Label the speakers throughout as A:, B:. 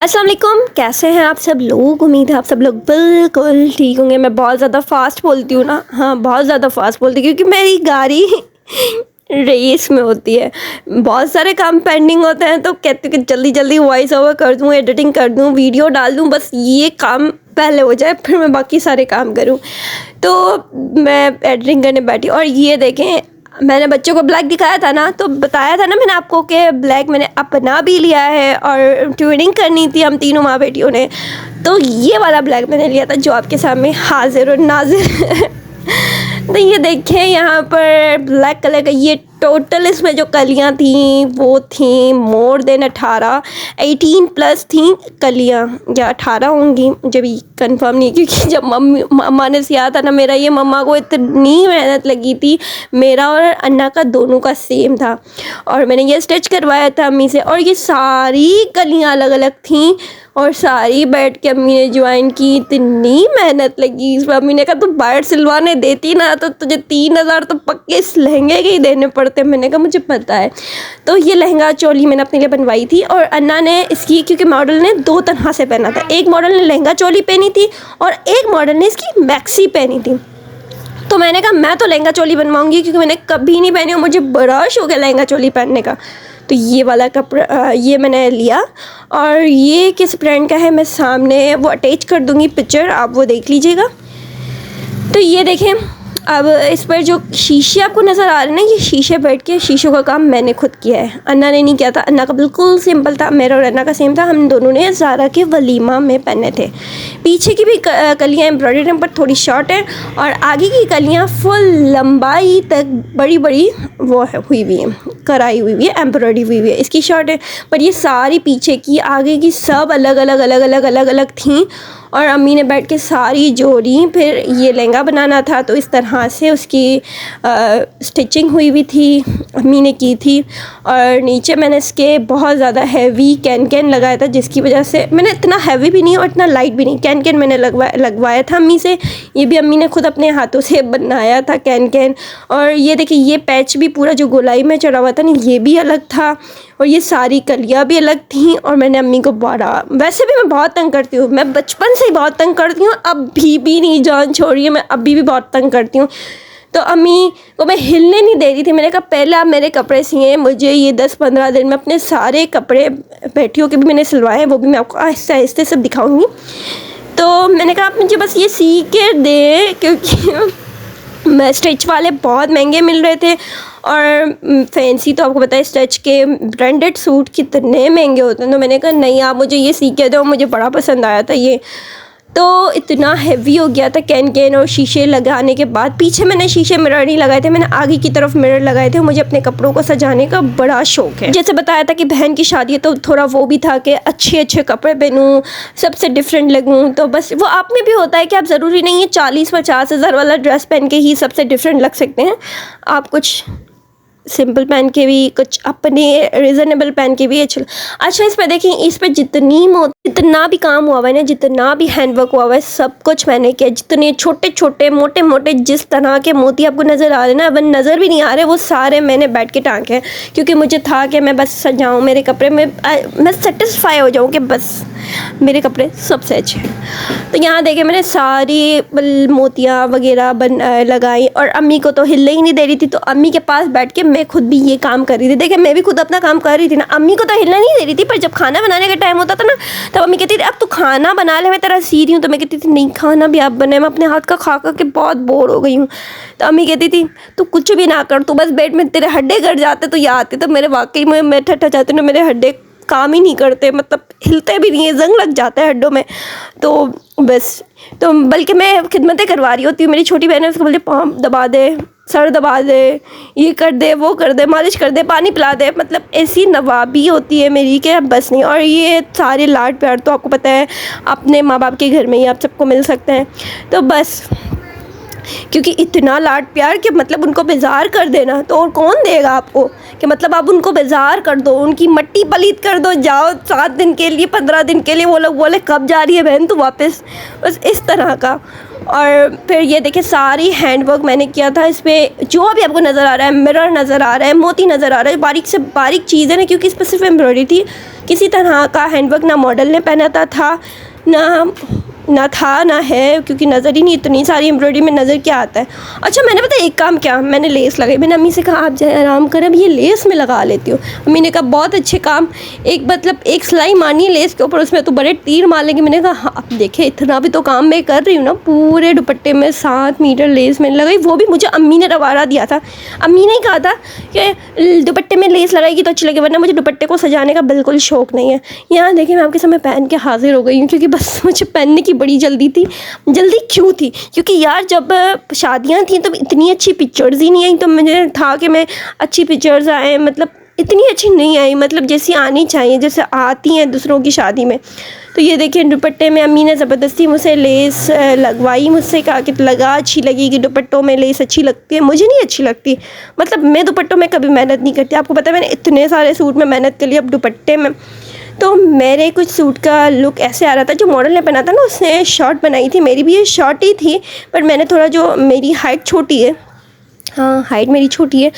A: अस्सलाम वालेकुम, कैसे हैं आप सब लोग। उम्मीद है आप सब लोग बिल्कुल ठीक होंगे। मैं बहुत ज़्यादा फास्ट बोलती हूँ ना, हाँ बहुत ज़्यादा फास्ट बोलती हूँ क्योंकि मेरी गाड़ी रेस में होती है। बहुत सारे काम पेंडिंग होते हैं तो कहती हूँ कि जल्दी जल्दी वॉइस ओवर कर दूँ, एडिटिंग कर दूँ, वीडियो डाल दूँ, बस ये काम पहले हो जाए फिर मैं बाकी सारे काम करूँ। तो मैं एडिटिंग करने बैठी और ये देखें, मैंने बच्चों को ब्लैक दिखाया था ना, तो बताया था ना मैंने आपको कि ब्लैक मैंने अपना भी लिया है और ट्यूनिंग करनी थी हम तीनों माँ बेटियों ने। तो ये वाला ब्लैक मैंने लिया था जो आपके सामने हाजिर और नाजिर तो ये देखें यहाँ पर ब्लैक कलर का ये टोटल इसमें जो कलियाँ थी वो थी मोर देन 18 प्लस थी कलियाँ, या 18 होंगी, मुझे भी कंफर्म नहीं क्योंकि जब मम्मा ने सिया था ना मेरा, ये मम्मा को इतनी मेहनत लगी थी। मेरा और अन्ना का दोनों का सेम था और मैंने ये स्टिच करवाया था अम्मी से। और ये सारी कलियाँ अलग अलग थी और सारी बैठ के अम्मी ने ज्वाइन की। इतनी मेहनत लगी इस पर। अम्मी ने कहा तू बाहर सिलवाने देती ना तो तुझे 3,000 तो पक्के इस लहंगे के ही देने पड़ते। मैंने कहा मुझे पता है। तो ये लहंगा चोली मैंने अपने लिए बनवाई थी और अन्ना ने इसकी, क्योंकि मॉडल ने 2 तरह से पहना था। एक मॉडल ने लहंगा चोली पहनी थी और एक मॉडल ने इसकी मैक्सी पहनी थी। तो मैंने कहा मैं तो लहंगा चोली बनवाऊँगी क्योंकि मैंने कभी नहीं पहनी और मुझे बड़ा शौक है लहंगा चोली पहनने का। तो ये वाला कपड़ा ये मैंने लिया और ये किस ब्रांड का है मैं सामने वो अटैच कर दूँगी पिक्चर, आप वो देख लीजिएगा। तो ये देखें, अब इस पर जो शीशे आपको नज़र आ रहे हैं ना, ये शीशे बैठ के शीशों का काम मैंने खुद किया है, अन्ना ने नहीं किया था। अन्ना का बिल्कुल सिंपल था, मेरा और अन्ना का सेम था। हम दोनों ने ज़ारा के वलीमा में पहने थे। पीछे की भी कलियाँ एम्ब्रॉयडरी पर थोड़ी शॉर्ट है और आगे की कलियाँ फुल लंबाई तक बड़ी बड़ी वो है हुई हुई है, कराई हुई है, एम्ब्रॉयडरी हुई हुई है। इसकी शॉर्ट है पर ये सारी पीछे की आगे की सब अलग अलग थी और अम्मी ने बैठ के सारी जोड़ी। फिर ये लहंगा बनाना था तो इस तरह से उसकी स्टिचिंग हुई हुई थी, अम्मी ने की थी। और नीचे मैंने इसके बहुत ज़्यादा हैवी कैन लगाया था जिसकी वजह से मैंने इतना हैवी भी नहीं और इतना लाइट भी नहीं, कैन मैंने लगवाया था अम्मी से। ये भी अम्मी ने खुद अपने हाथों से बनाया था कैन। और ये देखिए ये पैच भी पूरा जो गोलाई में चढ़ा हुआ था ना ये भी अलग था और ये सारी कलियाँ भी अलग थीं। और मैंने अम्मी को बड़ा, वैसे भी मैं बहुत तंग करती हूँ, मैं बचपन से ही बहुत तंग करती हूँ, अभी भी नहीं जान छोड़ी है, मैं अभी भी बहुत तंग करती हूँ। तो अम्मी को मैं हिलने नहीं दे रही थी। मैंने कहा पहले आप मेरे कपड़े सिए, मुझे ये 10-15 दिन में अपने सारे कपड़े बेटियों के भी मैंने सिलवाए हैं, वो भी मैं आपको आहिस्ते आहिस्ते सब दिखाऊँगी। तो मैंने कहा आप मुझे बस ये सी के दें क्योंकि मैं स्टिच वाले बहुत महंगे मिल रहे थे और फैंसी तो आपको पता है स्टिच के ब्रांडेड सूट कितने महंगे होते हैं। तो मैंने कहा नहीं आप मुझे ये सी के दो, मुझे बड़ा पसंद आया था ये। तो इतना हैवी हो गया था कैन और शीशे लगाने के बाद। पीछे मैंने शीशे मिरर नहीं लगाए थे, मैंने आगे की तरफ मिरर लगाए थे। मुझे अपने कपड़ों को सजाने का बड़ा शौक है। जैसे बताया था कि बहन की शादी है तो थोड़ा वो भी था कि अच्छे कपड़े पहनूँ, सबसे डिफरेंट लगूँ। तो बस वो आप में भी होता है कि आप ज़रूरी नहीं है 40-50 हज़ार वाला ड्रेस पहन के ही सबसे डिफरेंट लग सकते हैं। आप कुछ सिंपल पहन के भी, कुछ अपने रिजनेबल पहन के भी अच्छा। इस पर देखें, इस पर जितना भी काम हुआ हुआ है ना, जितना भी हैंडवर्क हुआ हुआ है सब कुछ मैंने किया। जितने छोटे मोटे जिस तरह के मोती आपको नज़र आ रहे हैं ना, वो नज़र भी नहीं आ रहे, वो सारे मैंने बैठ के टाँके हैं क्योंकि मुझे था कि मैं बस सजाऊँ मेरे कपड़े में, मैं सेटिस्फाई हो जाऊँ कि बस मेरे कपड़े सबसे अच्छे हैं। तो यहाँ देखें मैंने सारी मोतियाँ वगैरह लगाई और अम्मी को तो हिलने ही नहीं दे रही थी। तो अम्मी के पास बैठ के मैं खुद भी ये काम कर रही थी। देखिए मैं भी खुद अपना काम कर रही थी ना, अम्मी को तो हिलना नहीं दे रही थी। पर जब खाना बनाने का टाइम होता था ना तब अम्मी कहती थी अब तो खाना बना ले, मैं तेरा सी रही हूँ। तो मैं कहती थी नहीं खाना भी आप बनाए, मैं अपने हाथ का खा के बहुत बोर हो गई हूँ। तो अम्मी कहती थी तू कुछ भी ना कर, तू बस बेड में तेरे हड्डे गड़ जाते तो या आते। तो मेरे वाकई में मैं ठट्ठा जाती हूँ, मेरे हड्डे काम ही नहीं करते, मतलब हिलते भी नहीं है, जंग लग जाता है हड्डों में। तो बस तो बल्कि मैं खिदमतें करवा रही होती हूँ। मेरी छोटी बहन है, उसको बोलते पाँव दबा दे, सर दबा दे, ये कर दे, वो कर दे, मालिश कर दे, पानी पिला दे, मतलब ऐसी नवाबी होती है मेरी कि बस नहीं। और ये सारे लाड प्यार तो आपको पता है अपने माँ बाप के घर में ही आप सबको मिल सकते हैं। तो बस क्योंकि इतना लाड प्यार कि मतलब उनको बेजार कर देना तो और कौन देगा आपको, कि मतलब आप उनको बेजार कर दो, उनकी मट्टी पलीत कर दो, जाओ 7 दिन के लिए 15 दिन के लिए, वो लोग बोले कब जा रही है बहन तू वापस, बस इस तरह का। और फिर ये देखिए सारी हैंडवर्क मैंने किया था इस पर, जो भी आपको नज़र आ रहा है, मिरर नज़र आ रहा है, मोती नज़र आ रहा है, बारीक से बारीक चीज़ें ना, क्योंकि इस पर सिर्फ एम्ब्रॉयडरी थी। किसी तरह का हैंडवर्क ना मॉडल ने पहना था ना था ना है, क्योंकि नज़र ही नहीं, इतनी सारी एम्ब्रॉयडरी में नज़र क्या आता है। अच्छा मैंने पता एक काम किया, मैंने लेस लगाई। मैंने अम्मी से कहा आप जाए आराम कर, अब ये लेस में लगा लेती हूँ। अम्मी ने कहा बहुत अच्छे काम, एक मतलब एक सिलाई मारनी है लेस के ऊपर, उसमें तो बड़े तीर मार लेंगे। मैंने कहा हाँ, अब देखे इतना भी तो काम मैं कर रही हूँ ना। पूरे दुपट्टे में 7 मीटर लेस मैंने लगाई, वो भी मुझे अम्मी ने रवाना दिया था। अम्मी ने कहा था कि दुपट्टे में लेस लगाएगी तो अच्छी लगे, वरना मुझे दुपट्टे को सजाने का बिल्कुल शौक़ नहीं है। यहाँ देखिए मैं आपके सामने पहन के हाजिर हो गई हूँ, क्योंकि बस मुझे पहनने की बड़ी जल्दी थी। जल्दी क्यों थी? क्योंकि यार जब शादियां थी तो इतनी अच्छी पिक्चर्स ही नहीं आई, तो मुझे था कि मैं अच्छी पिक्चर्स आए, मतलब इतनी अच्छी नहीं आई, मतलब जैसी आनी चाहिए, जैसे आती हैं दूसरों की शादी में। तो ये देखिए दुपट्टे में अम्मी ने ज़बरदस्ती मुझसे लेस लगवाई, मुझसे कहा कि लगा, अच्छी लगेगी, दुपट्टों में लेस अच्छी लगती है। मुझे नहीं अच्छी लगती, मतलब मैं दुपट्टों में कभी मेहनत नहीं करती। आपको पता है मैंने इतने सारे सूट में मेहनत कर ली, अब दुपट्टे में तो मेरे कुछ सूट का लुक ऐसे आ रहा था। जो मॉडल ने पहना था ना, उसने शॉर्ट बनाई थी, मेरी भी ये शॉर्ट ही थी, पर मैंने थोड़ा, जो मेरी हाइट छोटी है, हाँ हाइट मेरी छोटी है,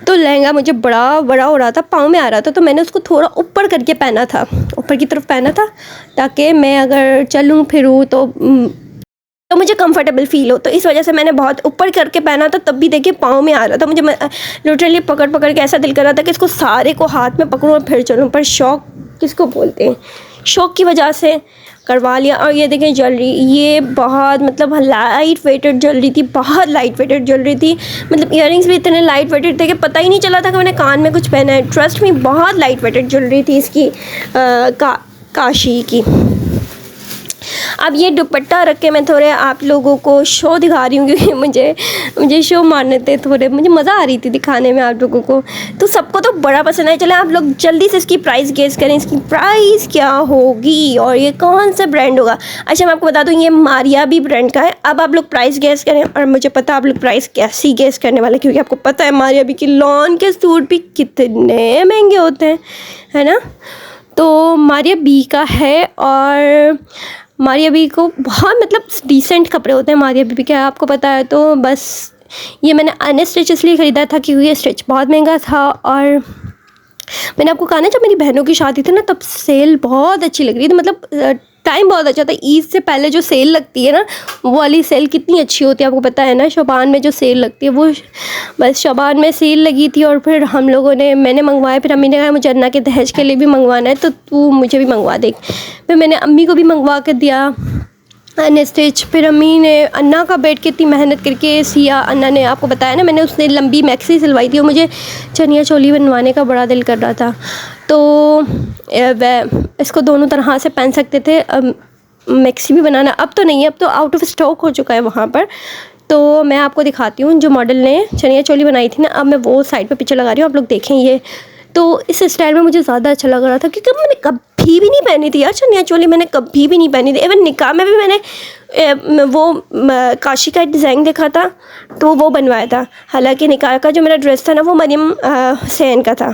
A: तो लहंगा मुझे बड़ा बड़ा हो रहा था, पाँव में आ रहा था, तो मैंने उसको थोड़ा ऊपर करके पहना था, ऊपर की तरफ पहना था, ताकि मैं अगर चलूँ फिरूँ तो मुझे कंफर्टेबल फ़ील हो। तो इस वजह से मैंने बहुत ऊपर करके पहना था, तब भी देखिए पाँव में आ रहा था। मुझे लिटरली पकड़ पकड़ के ऐसा दिल कर रहा था कि इसको सारे को हाथ में पकड़ूँ और फिर चलूँ, पर शौक़ किसको बोलते हैं, शौक़ की वजह से करवा लिया। और ये देखें ज्वेलरी, ये बहुत मतलब लाइट वेटेड ज्वेलरी थी, बहुत लाइट वेटेड ज्वेलरी थी। मतलब इयररिंग्स भी इतने लाइट वेटेड थे कि पता ही नहीं चला था कि मैंने कान में कुछ पहना है। ट्रस्ट में बहुत लाइट वेटेड ज्वेलरी थी इसकी, काशी की। अब ये दुपट्टा रख के मैं थोड़े आप लोगों को शो दिखा रही हूँ, क्योंकि मुझे शो मारने थे थोड़े, मुझे मज़ा आ रही थी दिखाने में आप लोगों को। तो सबको तो बड़ा पसंद है। चले आप लोग जल्दी से इसकी प्राइस गेस करें, इसकी प्राइस क्या होगी और ये कौन सा ब्रांड होगा। अच्छा मैं आपको बता दूँ, ये मारिया भी ब्रांड का है। अब आप लोग प्राइस गेस करें, और मुझे पता है आप लोग प्राइस कैसी गेस करने वाले, क्योंकि आपको पता है मारिया भी की लॉन के सूट भी कितने महंगे होते हैं, है ना। तो मारिया बी का है, और मारिया बी को बहुत मतलब डिसेंट कपड़े होते हैं मारिया बी के, आपको पता है। तो बस ये मैंने अनस्टिच इसलिए ख़रीदा था क्योंकि ये स्टिच बहुत महंगा था। और मैंने आपको कहा ना, जब मेरी बहनों की शादी थी ना, तब सेल बहुत अच्छी लग रही थी, मतलब टाइम बहुत अच्छा था। ईद से पहले जो सेल लगती है ना, वो वाली सेल कितनी अच्छी होती है आपको पता है ना। शबान में जो सेल लगती है, वो बस शबान में सेल लगी थी। और फिर हम लोगों ने, मैंने मंगवाया, फिर अम्मी ने कहा मुझे अन्ना के दहेज के लिए भी मंगवाना है, तो तू मुझे भी मंगवा दे। फिर मैंने अम्मी को भी मंगवा कर दिया अनस्टिच। फिर अम्मी ने अन्ना का बैठ के इतनी मेहनत करके सिया। अन्ना ने, आपको बताया ना मैंने, उसने लंबी मैक्सी सिलवाई थी और मुझे चनिया चोली बनवाने का बड़ा दिल कर रहा था। तो वह इसको दोनों तरह से पहन सकते थे। मैक्सी भी बनाना अब तो नहीं है, अब तो आउट ऑफ स्टॉक हो चुका है वहाँ पर। तो मैं आपको दिखाती हूँ, जो मॉडल ने चनिया चोली बनाई थी ना, अब मैं वो साइड पे पिक्चर लगा रही हूँ, आप लोग देखें ये। तो इस स्टाइल में मुझे ज़्यादा अच्छा लग रहा था, क्योंकि मैंने कभी भी नहीं पहनी थी यार चनिया चोली, मैंने कभी भी नहीं पहनी थी। इवन निकाह में भी मैंने वो काशी का डिज़ाइन देखा था, तो वो बनवाया था। हालांकि निकाह का जो मेरा ड्रेस था ना, वो मरियम हुसैन का था,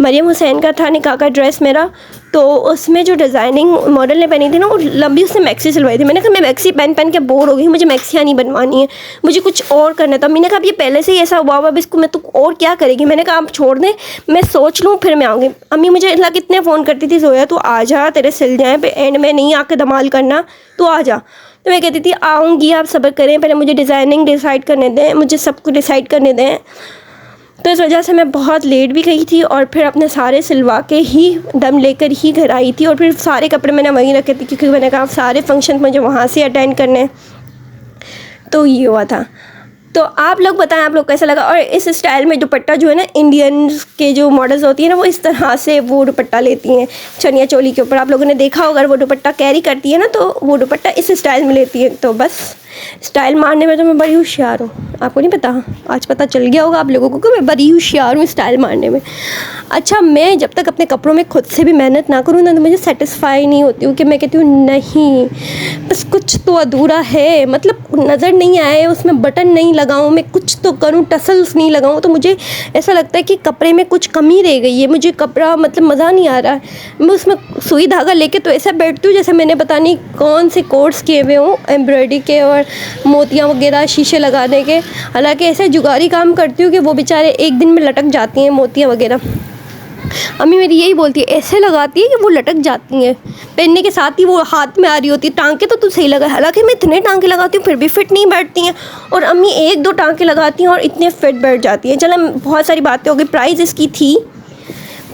A: मरियम हुसैन का था निकाह का ड्रेस मेरा। तो उसमें जो डिज़ाइनिंग मॉडल ने पहनी थी ना, वो लंबी उसने मैक्सी सिलवाई थी। मैंने कहा मैं मैक्सी पहन के बोर हो गई, मुझे मैक्सियाँ नहीं बनवानी है, मुझे कुछ और करना था। मैंने कहा अब ये पहले से ही ऐसा हुआ अब इसको मैं, तो और क्या करेगी। मैंने कहा आप छोड़ दें, मैं सोच लूँ फिर मैं आऊँगी। अम्मी मुझे कितने फ़ोन करती थी, जोया तू आ जा, तेरे सिल जाएँ, पे एंड में नहीं आके धमाल करना, तू आ जा। तो मैं कहती थी आऊँगी, आप सब्र करें, पहले मुझे डिज़ाइनिंग डिसाइड करने दें, मुझे सब कुछ डिसाइड करने दें। तो इस वजह से मैं बहुत लेट भी गई थी, और फिर अपने सारे सिलवा के ही दम लेकर ही घर आई थी। और फिर सारे कपड़े मैंने वहीं रखे थे, क्योंकि मैंने कहा सारे फंक्शन मुझे वहाँ से अटेंड करने। तो ये हुआ था। तो आप लोग बताएं आप लोग कैसा लगा। और इस स्टाइल में दुपट्टा जो है ना, इंडियन के जो मॉडल्स होती है ना, वो इस तरह से वो दुपट्टा लेती हैं चनिया चोली के ऊपर। आप लोगों ने देखा होगा, अगर वो दुपट्टा कैरी करती है ना, तो वो दुपट्टा इस स्टाइल में लेती है। तो बस स्टाइल मारने में तो मैं बड़ी होशियार हूँ, आपको नहीं पता, आज पता चल गया होगा आप लोगों को कि मैं बड़ी होशियार हूँ स्टाइल मारने में। अच्छा, मैं जब तक अपने कपड़ों में खुद से भी मेहनत ना करूँ ना, तो मुझे सेटिस्फाई नहीं होती हूँ, कि मैं कहती हूँ नहीं बस कुछ तो अधूरा है, मतलब नज़र नहीं आए, उसमें बटन नहीं लगाऊँ, मैं कुछ तो करूँ, टसल्स नहीं लगाऊँ, तो मुझे ऐसा लगता है कि कपड़े में कुछ कमी रह गई है, मुझे कपड़ा मतलब मज़ा नहीं आ रहा है। मैं उसमें सुई धागा लेके तो ऐसा बैठती हूँ जैसे मैंने पता नहीं कौन से कोर्स किए हुए हों एम्ब्रॉयडरी के और मोतियाँ वगैरह शीशे लगाने के। हालांकि ऐसे जुगाड़ी काम करती हूँ कि वो बेचारे एक दिन में लटक जाती हैं मोतियाँ वगैरह। अम्मी मेरी यही बोलती है, ऐसे लगाती है कि वो लटक जाती हैं, पहनने के साथ ही वो हाथ में आ रही होती है। टांके तो तू सही लगा, हालांकि मैं इतने टांके लगाती हूँ फिर भी फिट नहीं बैठती हैं, और अम्मी 1-2 टांके लगाती हैं और इतने फिट बैठ जाती हैं। चलो बहुत सारी बातें हो गई। प्राइस इसकी थी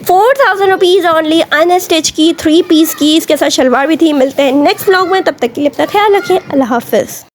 A: 4000 रुपीज़ ओनली, अनस्टिच की, 3 पीस की, इसके साथ शलवार भी थी। मिलते हैं नेक्स्ट व्लॉग में, तब तक के लिए अपना ख्याल रखें। अल्लाह हाफ़िज़।